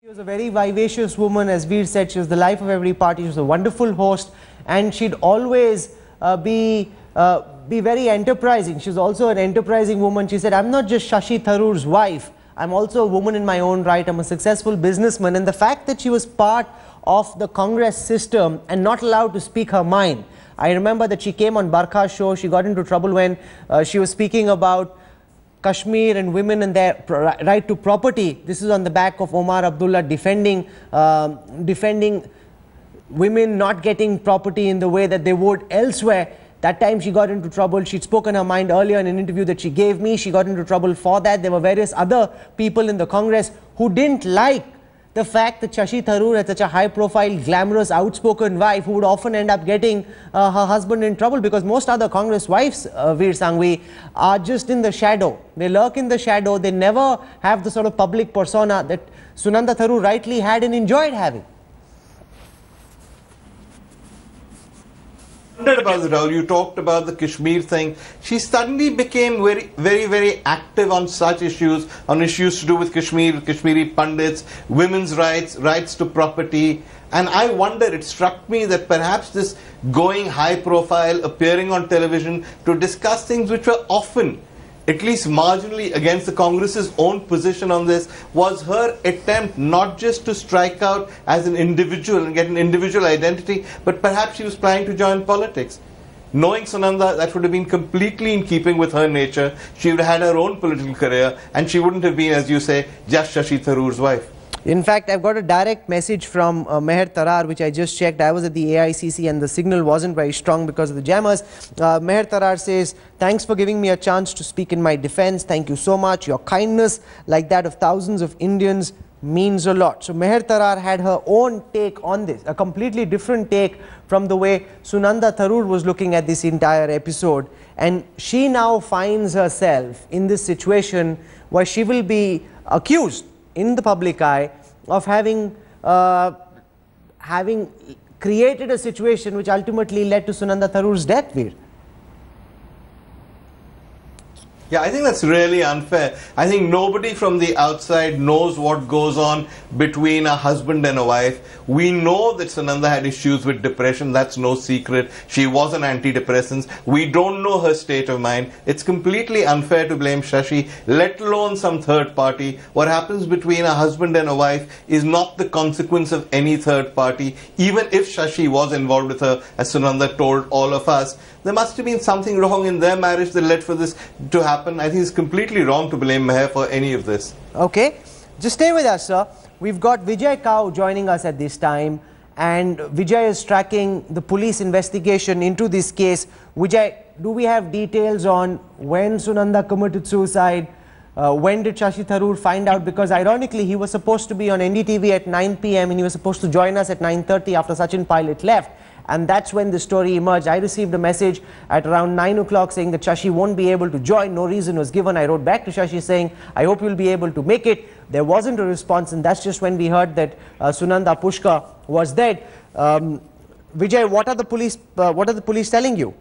She was a very vivacious woman, as Veer said. She was the life of every party. She was a wonderful host, and she'd always be very enterprising. She was also an enterprising woman. She said, "I'm not just Shashi Tharoor's wife. I'm also a woman in my own right. I'm a successful businessman." And the fact that she was part of the Congress system and not allowed to speak her mind. I remember that she came on Barkha's show. She got into trouble when she was speaking about Kashmir and women and their right to property. This is on the back of Omar Abdullah defending women not getting property in the way that they would elsewhere. That time she got into trouble. She'd spoken her mind earlier in an interview that she gave me. She got into trouble for that. There were various other people in the Congress who didn't like the fact that Shashi Tharoor had such a high-profile, glamorous, outspoken wife who would often end up getting her husband in trouble, because most other Congress wives, Veer Sangvi, are just in the shadow. They lurk in the shadow. They never have the sort of public persona that Sunanda Tharoor rightly had and enjoyed having. About it all. You talked about the Kashmir thing. She suddenly became very active on such issues, on issues to do with Kashmir, with Kashmiri pundits, women's rights, rights to property. And I wonder, it struck me that perhaps this going high profile, appearing on television to discuss things which were often, at least marginally, against the Congress's own position on this, was her attempt not just to strike out as an individual and get an individual identity, but perhaps she was planning to join politics. Knowing Sunanda, that would have been completely in keeping with her nature. She would have had her own political career, and she wouldn't have been, as you say, just Shashi Tharoor's wife. In fact, I've got a direct message from Meher Tarar, which I just checked. I was at the AICC and the signal wasn't very strong because of the jammers. Meher Tarar says, "Thanks for giving me a chance to speak in my defense. Thank you so much. Your kindness, like that of thousands of Indians, means a lot." So Meher Tarar had her own take on this, a completely different take from the way Sunanda Tharoor was looking at this entire episode. And she now finds herself in this situation where she will be accused in the public eye of having created a situation which ultimately led to Sunanda Tharoor's death, Veer. Yeah, I think that's really unfair. I think nobody from the outside knows what goes on between a husband and a wife. We know that Sunanda had issues with depression. That's no secret. She was on antidepressants. We don't know her state of mind. It's completely unfair to blame Shashi, let alone some third party. What happens between a husband and a wife is not the consequence of any third party. Even if Shashi was involved with her, as Sunanda told all of us, there must have been something wrong in their marriage that led for this to happen. I think it's completely wrong to blame Meher for any of this. Okay, just stay with us, sir. We've got Vijay Kao joining us at this time, and Vijay is tracking the police investigation into this case. Vijay, do we have details on when Sunanda committed suicide? When did Shashi Tharoor find out? Because ironically, he was supposed to be on NDTV at 9 p.m. and he was supposed to join us at 9:30 after Sachin Pilot left. And that's when the story emerged. I received a message at around 9 o'clock saying that Shashi won't be able to join. No reason was given. I wrote back to Shashi saying, "I hope you'll be able to make it." There wasn't a response, and that's just when we heard that Sunanda Pushkar was dead. Vijay, what are the police telling you?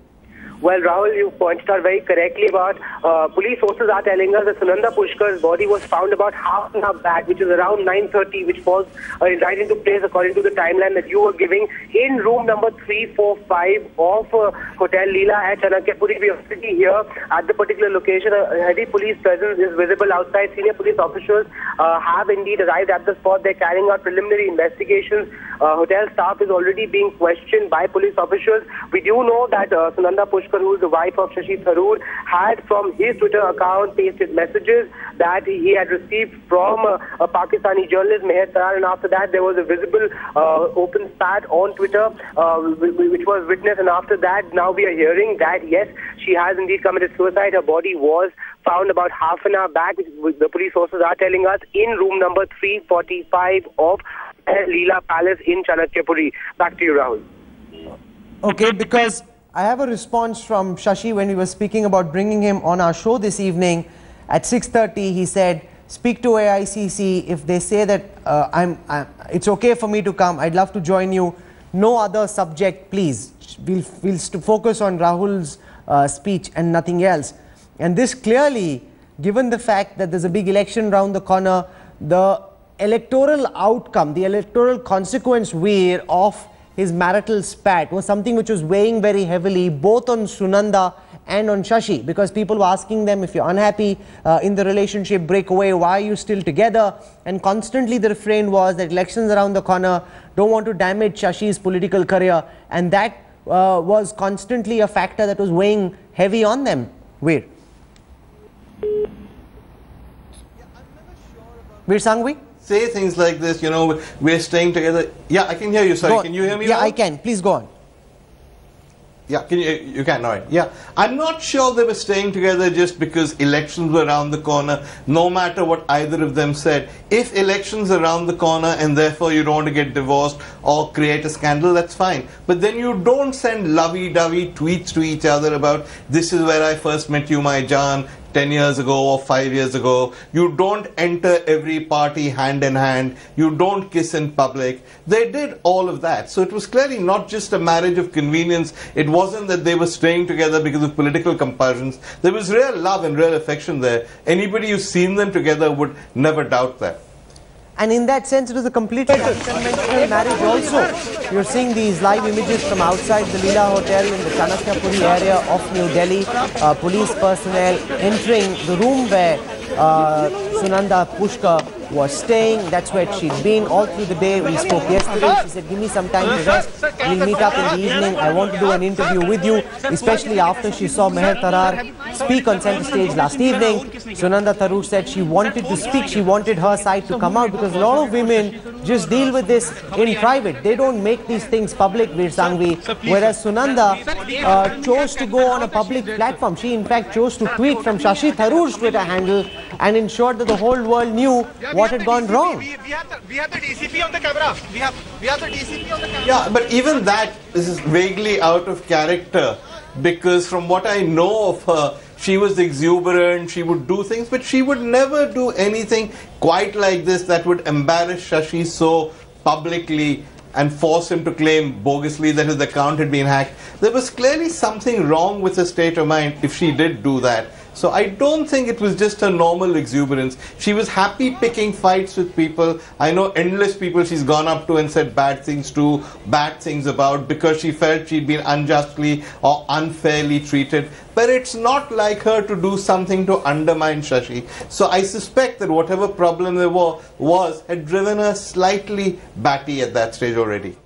Well, Rahul, you pointed out very correctly about police sources are telling us that Sunanda Pushkar's body was found about half an hour back, which is around 9:30, which falls right into place according to the timeline that you were giving, in room number 345 of Hotel Leela at Chanakyapuri. We are sitting here at the particular location. A heavy police presence is visible outside. Senior police officials have indeed arrived at the spot. They're carrying out preliminary investigations. Hotel staff is already being questioned by police officials. We do know that Sunanda Pushkar, who is the wife of Shashi Tharoor, had from his Twitter account pasted messages that he had received from a Pakistani journalist, Meher Tarar, and after that there was a visible open spat on Twitter which was witnessed, and after that now we are hearing that yes, she has indeed committed suicide. Her body was found about half an hour back, which the police sources are telling us, in room number 345 of Leela Palace in Chanakyapuri. Back to you, Rahul. Okay, because I have a response from Shashi when we were speaking about bringing him on our show this evening. At 6:30, he said, "Speak to AICC. If they say that it's okay for me to come, I'd love to join you. No other subject, please. We'll focus on Rahul's speech and nothing else." And this clearly, given the fact that there's a big election round the corner, the electoral outcome, the electoral consequence of his marital spat was something which was weighing very heavily both on Sunanda and on Shashi, because people were asking them, if you're unhappy in the relationship, break away, why are you still together? And constantly the refrain was that elections around the corner, don't want to damage Shashi's political career, and that was constantly a factor that was weighing heavy on them. Veer Sangvi? Say things like this, you know, we're staying together. Yeah, I can hear you. Sorry, can you hear me? Yeah, now? I can. Please go on. Yeah, you can, all right. Yeah, I'm not sure they were staying together just because elections were around the corner, no matter what either of them said. If elections are around the corner and therefore you don't want to get divorced or create a scandal, that's fine. But then you don't send lovey-dovey tweets to each other about, this is where I first met you, my John, 10 years ago or 5 years ago. You don't enter every party hand in hand. You don't kiss in public. They did all of that. So it was clearly not just a marriage of convenience. It wasn't that they were staying together because of political compulsions. There was real love and real affection there. Anybody who's seen them together would never doubt that. And in that sense, it was a completely unconventional marriage also. You're seeing these live images from outside the Leela Hotel in the Chanakyapuri area of New Delhi. Police personnel entering the room where Sunanda Pushkar was staying. That's where she'd been all through the day. We spoke yesterday. She said, give me some time to rest. We'll meet up in the evening. I want to do an interview with you, especially after she saw Meher Tarar speak on center stage last evening. Sunanda Tharoor said she wanted to speak. She wanted her side to come out, because a lot of women just deal with this in private. They don't make these things public, Veer Sangvi. Whereas Sunanda chose to go on a public platform. She in fact chose to tweet from Shashi Tharoor's Twitter handle and ensured that the whole world knew what had gone wrong. We have the DCP on the camera. We have the DCP on the camera. Yeah, but even that is vaguely out of character, because from what I know of her, she was exuberant, she would do things, but she would never do anything quite like this that would embarrass Shashi so publicly and force him to claim bogusly that his account had been hacked. There was clearly something wrong with her state of mind if she did do that. So I don't think it was just her normal exuberance. She was happy picking fights with people. I know endless people she's gone up to and said bad things to, bad things about, because she felt she'd been unjustly or unfairly treated. But it's not like her to do something to undermine Shashi. So I suspect that whatever problem there was had driven her slightly batty at that stage already.